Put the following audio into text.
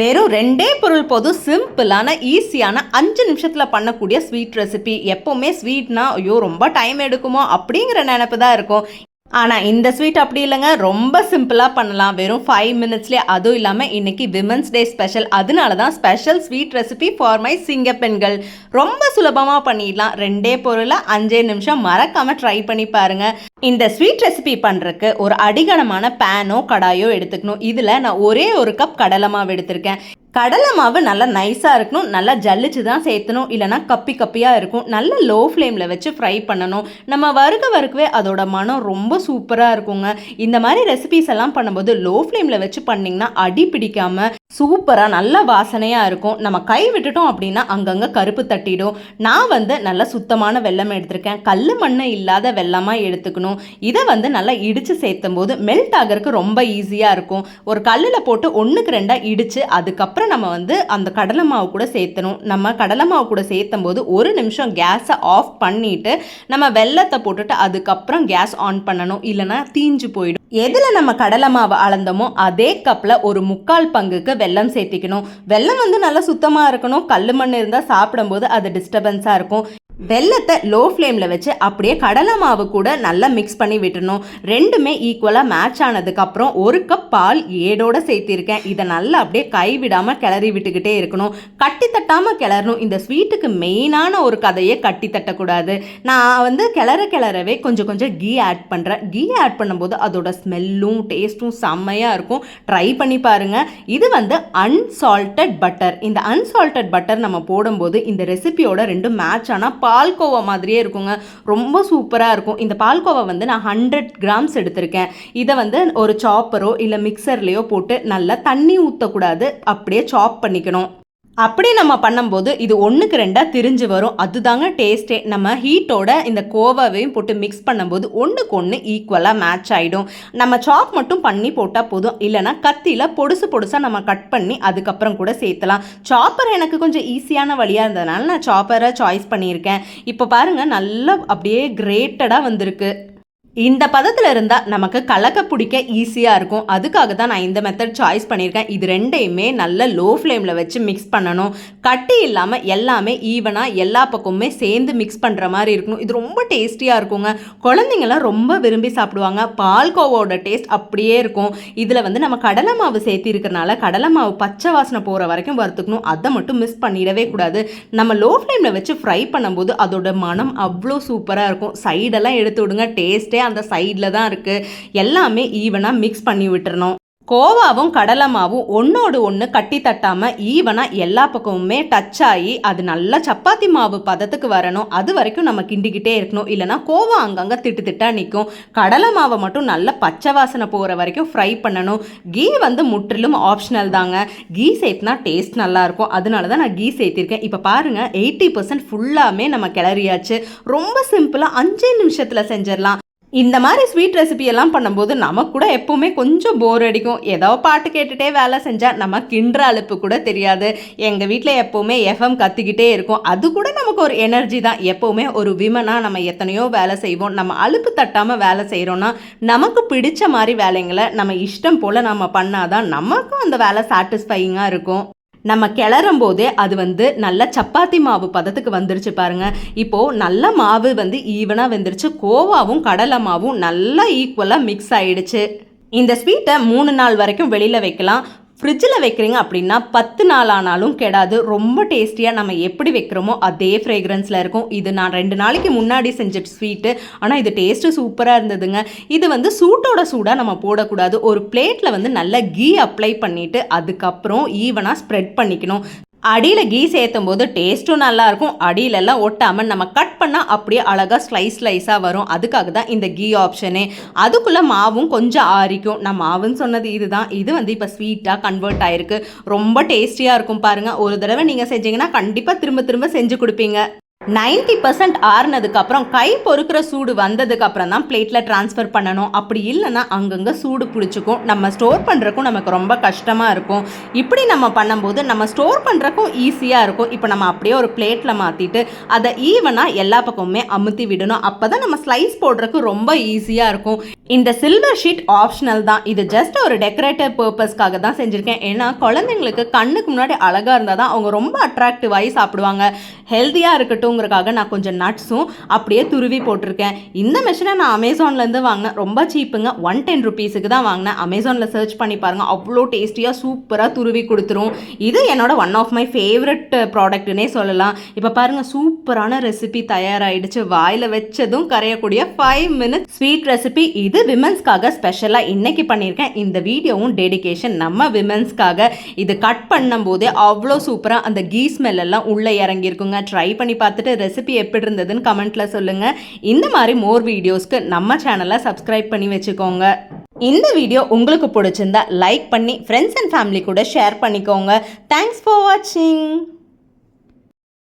வெறும் 2 பொருள் போதும் சிம்பிளான ஈஸியான 5 நிமிஷத்தில் பண்ணக்கூடிய ஸ்வீட் ரெசிபி. எப்போவுமே ஸ்வீட்னா ஐயோ ரொம்ப டைம் எடுக்குமோ அப்படிங்கிற நினைப்பு தான் இருக்கும். ஆனால் இந்த ஸ்வீட் அப்படி இல்லைங்க, ரொம்ப சிம்பிளாக பண்ணலாம். வெறும் 5 மினிட்ஸ்லேயே. அதுவும் இல்லாமல் இன்றைக்கி விமன்ஸ் டே ஸ்பெஷல், அதனால தான் special sweet recipe for my சிங்க பெண்கள். ரொம்ப சுலபமாக பண்ணிடலாம். 2 பொருளை 5 நிமிஷம் மறக்காமல் ட்ரை பண்ணி பாருங்கள். இந்த ஸ்வீட் ரெசிபி பண்ணுறதுக்கு ஒரு அடிகனமான பேனோ கடாயோ எடுத்துக்கணும். இதில் நான் ஒரே ஒரு கப் கடலை மாவு எடுத்திருக்கேன். கடலை மாவு நல்லா நைஸாக இருக்கணும், நல்லா ஜல்லிச்சு தான் சேர்த்தணும், இல்லைனா கப்பி கப்பியாக இருக்கும். நல்ல லோ ஃப்ளேமில் வச்சு ஃப்ரை பண்ணணும். நம்ம வறுக்கவே அதோட மனம் ரொம்ப சூப்பராக இருக்குங்க. இந்த மாதிரி ரெசிபிஸ் எல்லாம் பண்ணும்போது லோ ஃப்ளேமில் வச்சு பண்ணிங்கன்னா அடி பிடிக்காமல் சூப்பராக நல்ல வாசனையாக இருக்கும். நம்ம கை விட்டுட்டோம் அப்படின்னா அங்கங்கே கருப்பு தட்டிடும். நான் நல்ல சுத்தமான வெல்லம் எடுத்திருக்கேன். கல் மண் இல்லாத வெல்லமாக எடுத்துக்கணும். இதை நல்லா இடித்து சேர்த்தும் போது மெல்ட் ஆகிறதுக்கு ரொம்ப ஈஸியாக இருக்கும். ஒரு கல்லில் போட்டு 1க்கு 2 இடித்து அதுக்கப்புறம் நம்ம அந்த கடலை மாவு கூட சேர்த்தணும். நம்ம கடலை மாவு கூட சேர்த்தும் போது 1 நிமிஷம் கேஸை ஆஃப் பண்ணிவிட்டு நம்ம வெல்லத்தை போட்டுட்டு அதுக்கப்புறம் கேஸ் ஆன் பண்ணணும், இல்லைனா தீஞ்சு போயிடும். எதில் நம்ம கடலை மாவு அளந்தோமோ அதே கப்பில் ஒரு 3/4 பங்குக்கு வெல்லம் சேர்த்திக்கணும். வெல்லம் நல்லா சுத்தமாக இருக்கணும். கல் மண் இருந்தால் சாப்பிடும்போது அது டிஸ்டர்பன்ஸாக இருக்கும். வெல்லத்தை லோ ஃப்ளேமில் வச்சு அப்படியே கடலை மாவு கூட நல்லா மிக்ஸ் பண்ணி விட்டுணும். ரெண்டுமே ஈக்குவலாக மேட்ச் ஆனதுக்கப்புறம் 1 கப் பால் ஏடோடு சேர்த்திருக்கேன். இதை நல்லா அப்படியே கைவிடாமல் கிளறி விட்டுக்கிட்டே இருக்கணும். கட்டி தட்டாமல் கிளறணும். இந்த ஸ்வீட்டுக்கு மெயினான ஒரு கதையே கட்டி தட்டக்கூடாது. நான் கிளறவே கொஞ்சம் கொஞ்சம் கீ ஆட் பண்ணுறேன். கீ ஆட் பண்ணும்போது அதோட ஸ்மெல்லும் டேஸ்ட்டும் செம்மையாக இருக்கும். ட்ரை பண்ணி பாருங்கள். இது அன்சால்டட் பட்டர். இந்த அன்சால்டட் பட்டர் நம்ம போடும்போது இந்த ரெசிபியோட ரெண்டும் மேட்ச் ஆனால் பால்கோவா மாதிரியே இருக்குங்க. ரொம்ப சூப்பராக இருக்கும். இந்த பால்கோவா நான் 100 கிராம்ஸ் எடுத்திருக்கேன். இதை ஒரு சாப்பரோ இல்லை மிக்சர்லேயோ போட்டு நல்லா தண்ணி ஊற்றக்கூடாது, அப்படியே சாப் பண்ணிக்கணும். அப்படி நம்ம பண்ணும்போது இது 1க்கு 2 திரிஞ்சு வரும். அதுதாங்க டேஸ்ட்டே. நம்ம ஹீட்டோட இந்த கோவாவையும் போட்டு மிக்ஸ் பண்ணும்போது 1க்கு 1 ஈக்குவலாக மேட்ச் ஆகிடும். நம்ம சாப் மட்டும் பண்ணி போட்டால் போதும், இல்லைனா கத்தியில் பொடுசாக நம்ம கட் பண்ணி அதுக்கப்புறம் கூட சேர்த்தலாம். சாப்பர் எனக்கு கொஞ்சம் ஈஸியான வழியாக இருந்ததுனால நான் சாப்பரை சாய்ஸ் பண்ணியிருக்கேன். இப்போ பாருங்கள், நல்லா அப்படியே கிரேட்டடாக வந்திருக்கு. இந்த பதத்தில் இருந்தால் நமக்கு கலக்க பிடிக்க ஈஸியாக இருக்கும். அதுக்காக தான் நான் இந்த மெத்தட் சாய்ஸ் பண்ணியிருக்கேன். இது ரெண்டையுமே நல்ல லோ ஃப்ளேமில் வச்சு மிக்ஸ் பண்ணணும். கட்டி இல்லாமல் எல்லாமே ஈவனாக எல்லா பக்கமுமே சேர்ந்து மிக்ஸ் பண்ணுற மாதிரி இருக்கணும். இது ரொம்ப டேஸ்டியாக இருக்குங்க. குழந்தைங்களாம் ரொம்ப விரும்பி சாப்பிடுவாங்க. பால்கோவோட டேஸ்ட் அப்படியே இருக்கும். இதில் நம்ம கடலை மாவு சேர்த்தி இருக்கிறனால கடலை மாவு பச்சை வாசனை போகிற வரைக்கும் வறுத்துக்கணும். அதை மட்டும் மிஸ் பண்ணிடவே கூடாது. நம்ம லோ ஃப்ளேமில் வச்சு ஃப்ரை பண்ணும்போது அதோட மனம் அவ்வளோ சூப்பராக இருக்கும். சைடெல்லாம் எடுத்து விடுங்க, டேஸ்ட்டே அந்த சைடில் தான் இருக்குது. எல்லாமே ஈவனாக மிக்ஸ் பண்ணி விட்டுறணும். கோவாவும் கடலை மாவும் ஒன்றோடு ஒன்று கட்டி தட்டாமல் ஈவனாக எல்லா பக்கமுமே டச் ஆகி அது நல்லா சப்பாத்தி மாவு பதத்துக்கு வரணும். அது வரைக்கும் நம்ம கிண்டிக்கிட்டே இருக்கணும். இல்லைனா கோவா அங்கங்கே திட்டாக நிற்கும். கடலை மாவை மட்டும் நல்லா பச்சை வாசனை போகிற வரைக்கும் ஃப்ரை பண்ணணும். கீ முற்றிலும் ஆப்ஷனல் தாங்க. கீ சேர்த்துனா டேஸ்ட் நல்லாயிருக்கும். அதனால தான் நான் கீ சேர்த்திருக்கேன். இப்போ பாருங்கள், 80% ஃபுல்லாமே நம்ம கிளறியாச்சு. ரொம்ப சிம்பிளாக 5 நிமிஷத்தில் செஞ்சிடலாம். இந்த மாதிரி ஸ்வீட் ரெசிபி எல்லாம் பண்ணும்போது நமக்கு கூட எப்போவுமே கொஞ்சம் போர் அடிக்கும். ஏதோ பாட்டு கேட்டுகிட்டே வேலை செஞ்சால் நம்ம கிண்டுற அலுப்பு கூட தெரியாது. எங்கள் வீட்டில் எப்போவுமே எஃப்எம் கத்திக்கிட்டே இருக்கும். அது கூட நமக்கு ஒரு எனர்ஜி தான். எப்போவுமே ஒரு விமனாக நம்ம எத்தனையோ வேலை செய்வோம். நம்ம அலுப்பு தட்டாமல் வேலை செய்கிறோன்னா நமக்கு பிடிச்ச மாதிரி வேலைங்களை நம்ம இஷ்டம் போல் நம்ம பண்ணாதான் நமக்கும் அந்த வேலை சாட்டிஸ்ஃபையிங்காக இருக்கும். நம்ம கிளறும் போதே அது நல்ல சப்பாத்தி மாவு பதத்துக்கு வந்துருச்சு பாருங்க. இப்போது நல்ல மாவு ஈவனாக வெந்துருச்சு. கோவாவும் கடலை மாவும் நல்லா ஈக்குவலாக மிக்ஸ் ஆகிடுச்சு. இந்த ஸ்வீட்டை 3 நாள் வரைக்கும் வெளியில் வைக்கலாம். ஃப்ரிட்ஜில் வைக்கிறீங்க அப்படின்னா 10 நாள் ஆனாலும் கெடாது. ரொம்ப டேஸ்டியாக நம்ம எப்படி வைக்கிறோமோ அதே ஃப்ரேக்ரன்ஸில் இருக்கும். இது நான் 2 நாளைக்கு முன்னாடி செஞ்ச ஸ்வீட்டு. ஆனால் இது டேஸ்ட்டு சூப்பராக இருந்ததுங்க. இது சூட்டோட சூடாக நம்ம போடக்கூடாது. ஒரு பிளேட்டில் நல்ல கீ அப்ளை பண்ணிவிட்டு அதுக்கப்புறம் ஈவனாக ஸ்ப்ரெட் பண்ணிக்கணும். அடியில் கீ சேர்த்தும் போது டேஸ்ட்டும் நல்லாயிருக்கும். அடியிலெல்லாம் ஒட்டாமல் நம்ம கட் பண்ணால் அப்படியே அழகாக ஸ்லைஸாக வரும். அதுக்காக தான் இந்த கீ ஆப்ஷனே. அதுக்குள்ளே மாவும் கொஞ்சம் ஆறிக்கும். நான் மாவுன்னு சொன்னது இதுதான். இது இப்போ ஸ்வீட்டாக கன்வெர்ட் ஆகிருக்கு. ரொம்ப டேஸ்டியாக இருக்கும் பாருங்கள். ஒரு தடவை நீங்கள் செஞ்சீங்கன்னா கண்டிப்பாக திரும்ப திரும்ப செஞ்சு கொடுப்பீங்க. 90% ஆறுனதுக்கப்புறம் கை பொறுக்கிற சூடு வந்ததுக்கப்புறம் தான் பிளேட்டில் ட்ரான்ஸ்ஃபர் பண்ணணும். அப்படி இல்லைன்னா அங்கங்கே சூடு பிடிச்சிக்கும். நம்ம ஸ்டோர் பண்ணுறக்கும் நமக்கு ரொம்ப கஷ்டமாக இருக்கும். இப்படி நம்ம பண்ணும்போது நம்ம ஸ்டோர் பண்ணுறக்கும் ஈஸியாக இருக்கும். இப்போ நம்ம அப்படியே ஒரு பிளேட்டில் மாற்றிட்டு அதை ஈவனாக எல்லா பக்கமுமே அமுத்தி விடணும். அப்போ தான் நம்ம ஸ்லைஸ் போடுறதுக்கு ரொம்ப ஈஸியாக இருக்கும். இந்த சில்வர் ஷீட் ஆப்ஷனல் தான். இது ஜஸ்ட் ஒரு டெக்கரேட்டிவ் பர்பஸ்க்காக தான் செஞ்சுருக்கேன். ஏன்னா குழந்தைங்களுக்கு கண்ணுக்கு முன்னாடி அழகாக இருந்தால் தான் அவங்க ரொம்ப அட்ராக்டிவாகி சாப்பிடுவாங்க. ஹெல்த்தியாக இருக்கட்டும்ங்கிறக்காக நான் கொஞ்சம் நட்ஸும் அப்படியே துருவி போட்டிருக்கேன். இந்த மிஷினை நான் அமேசான்லேருந்து வாங்கினேன். ரொம்ப சீப்புங்க. 110 ருபீஸுக்கு தான் வாங்கினேன். அமேசானில் சர்ச் பண்ணி பாருங்கள். அவ்வளோ டேஸ்டியாக சூப்பராக துருவி கொடுத்துரும். இது என்னோட ஒன் ஆஃப் மை ஃபேவரட் ப்ராடக்ட்னே சொல்லலாம். இப்போ பாருங்கள், சூப்பரான ரெசிபி தயாராகிடுச்சு. வாயில் வச்சதும் கரையக்கூடிய 5 minutes ஸ்வீட் ரெசிபி. இது விமென்ஸ்க்காக ஸ்பெஷலாக இன்னைக்கு பண்ணியிருக்கேன். இந்த வீடியோவும் டெடிகேஷன் நம்ம விமென்ஸ்க்காக. இது கட் பண்ணும்போதே அவ்வளோ சூப்பராக அந்த கீ ஸ்மெல் எல்லாம் உள்ளே இறங்கியிருக்குங்க. ட்ரை பண்ணி பார்த்துட்டு ரெசிபி எப்படி இருந்ததுன்னு கமெண்ட்டில் சொல்லுங்கள். இந்த மாதிரி மோர் வீடியோஸ்க்கு நம்ம சேனலை சப்ஸ்கிரைப் பண்ணி வச்சுக்கோங்க. இந்த வீடியோ உங்களுக்கு பிடிச்சிருந்தா லைக் பண்ணி ஃப்ரெண்ட்ஸ் அண்ட் ஃபேமிலி கூட ஷேர் பண்ணிக்கோங்க. தேங்க்ஸ் ஃபார் வாட்சிங்.